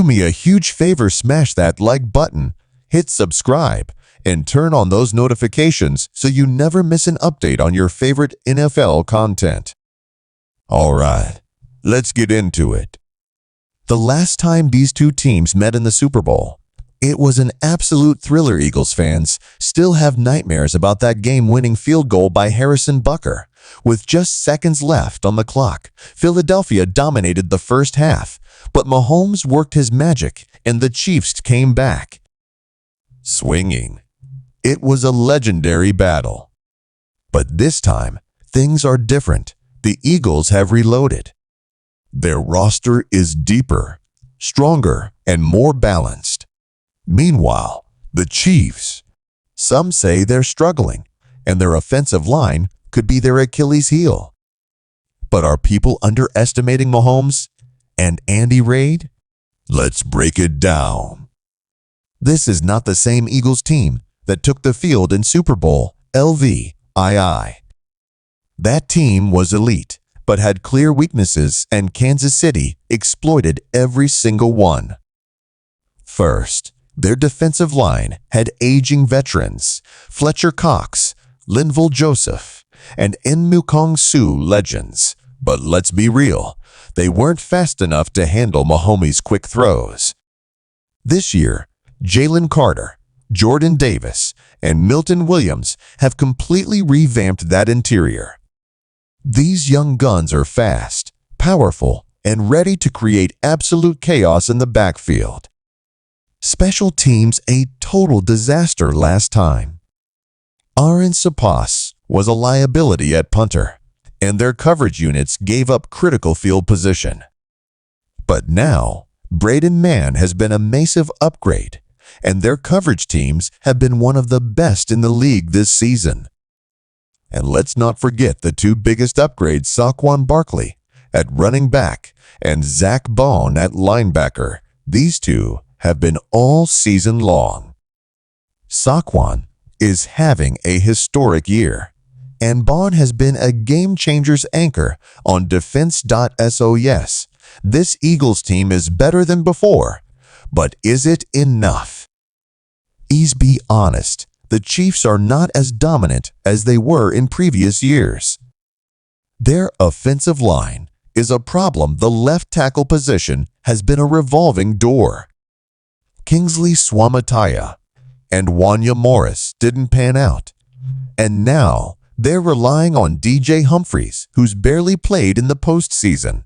Do me a huge favor, smash that like button, hit subscribe, and turn on those notifications so you never miss an update on your favorite NFL content. All right, let's get into it. The last time these two teams met in the Super Bowl, it was an absolute thriller. Eagles fans still have nightmares about that game-winning field goal by Harrison Butker. With just seconds left on the clock, Philadelphia dominated the first half, but Mahomes worked his magic and the Chiefs came back. Swinging. It was a legendary battle. But this time, things are different. The Eagles have reloaded. Their roster is deeper, stronger, and more balanced. Meanwhile, the Chiefs, some say they're struggling, and their offensive line could be their Achilles heel. But are people underestimating Mahomes and Andy Reid? Let's break it down. This is not the same Eagles team that took the field in Super Bowl LIX. That team was elite, but had clear weaknesses, and Kansas City exploited every single one. First, their defensive line had aging veterans, Fletcher Cox, Linval Joseph, and N'Mukong Suh legends. But let's be real, they weren't fast enough to handle Mahomes' quick throws. This year, Jalen Carter, Jordan Davis, and Milton Williams have completely revamped that interior. These young guns are fast, powerful, and ready to create absolute chaos in the backfield. Special teams a total disaster last time. Aaron Sapas was a liability at punter, and their coverage units gave up critical field position. But now, Braden Mann has been a massive upgrade, and their coverage teams have been one of the best in the league this season. And let's not forget the two biggest upgrades, Saquon Barkley at running back and Zach Bond at linebacker. These two have been all season long. Saquon is having a historic year, and Bond has been a game-changer's anchor on defense.sos. This Eagles team is better than before, but is it enough? Be honest, the Chiefs are not as dominant as they were in previous years. Their offensive line is a problem. The left tackle position has been a revolving door. Kingsley Suamataia and Wanya Morris didn't pan out, and now they're relying on DJ Humphries, who's barely played in the postseason.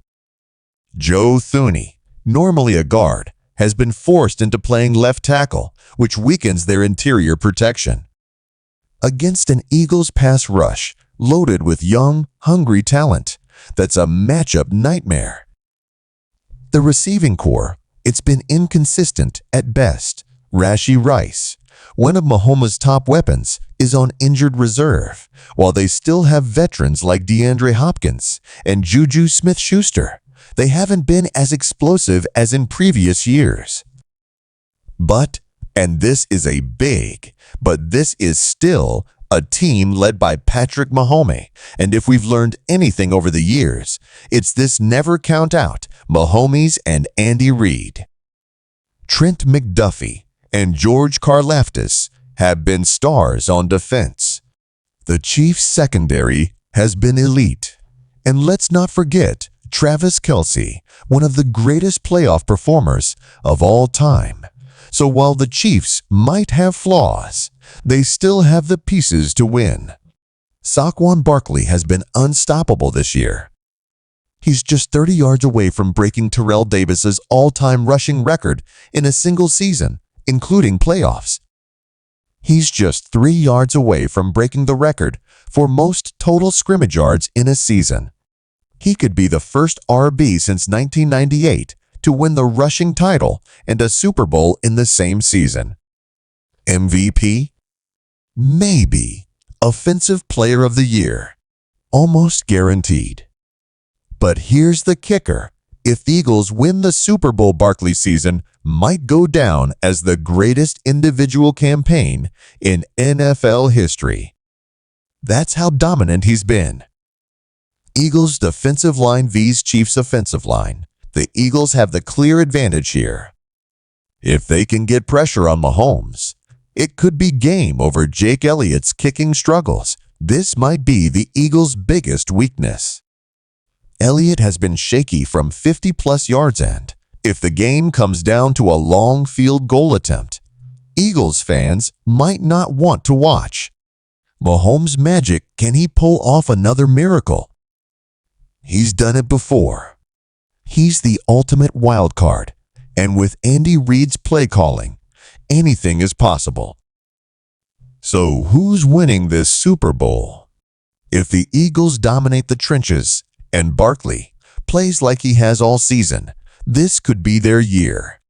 Joe Thuney, normally a guard, has been forced into playing left tackle, which weakens their interior protection. Against an Eagles pass rush loaded with young, hungry talent, that's a matchup nightmare. The receiving core, it's been inconsistent at best. Rashee Rice, one of Mahomes' top weapons, is on injured reserve, while they still have veterans like DeAndre Hopkins and Juju Smith-Schuster. They haven't been as explosive as in previous years. But, and this is a big, but this is still a team led by Patrick Mahomes, and if we've learned anything over the years, it's this: never count out Mahomes and Andy Reid. Trent McDuffie and George Karlaftis have been stars on defense. The Chiefs' secondary has been elite. And let's not forget Travis Kelce, one of the greatest playoff performers of all time. So while the Chiefs might have flaws, they still have the pieces to win. Saquon Barkley has been unstoppable this year. He's just 30 yards away from breaking Terrell Davis's all-time rushing record in a single season, including playoffs. He's just 3 yards away from breaking the record for most total scrimmage yards in a season. He could be the first RB since 1998 to win the rushing title and a Super Bowl in the same season. MVP? Maybe. Offensive Player of the Year. Almost guaranteed. But here's the kicker. If the Eagles win the Super Bowl, Barkley season might go down as the greatest individual campaign in NFL history. That's how dominant he's been. Eagles defensive line vs Chiefs offensive line. The Eagles have the clear advantage here. If they can get pressure on Mahomes, it could be game over Jake Elliott's kicking struggles. This might be the Eagles' biggest weakness. Elliott has been shaky from 50-plus yards, and if the game comes down to a long field goal attempt, Eagles fans might not want to watch. Mahomes' magic, can he pull off another miracle? He's done it before. He's the ultimate wild card, and with Andy Reid's play calling, anything is possible. So who's winning this Super Bowl? If the Eagles dominate the trenches and Barkley plays like he has all season, this could be their year.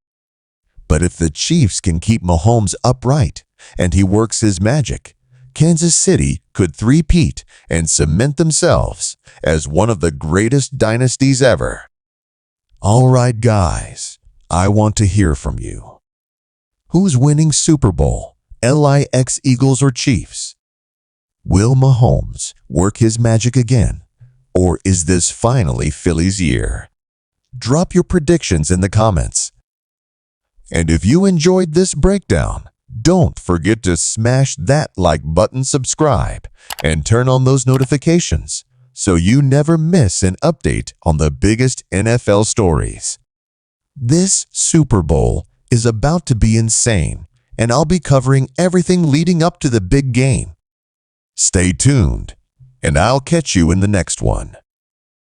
But if the Chiefs can keep Mahomes upright and he works his magic, Kansas City could three-peat and cement themselves as one of the greatest dynasties ever. All right, guys, I want to hear from you. Who's winning Super Bowl, LIX, Eagles or Chiefs? Will Mahomes work his magic again, or is this finally Philly's year? Drop your predictions in the comments. And if you enjoyed this breakdown, don't forget to smash that like button, subscribe, and turn on those notifications so you never miss an update on the biggest NFL stories. This Super Bowl is about to be insane, and I'll be covering everything leading up to the big game. Stay tuned, and I'll catch you in the next one.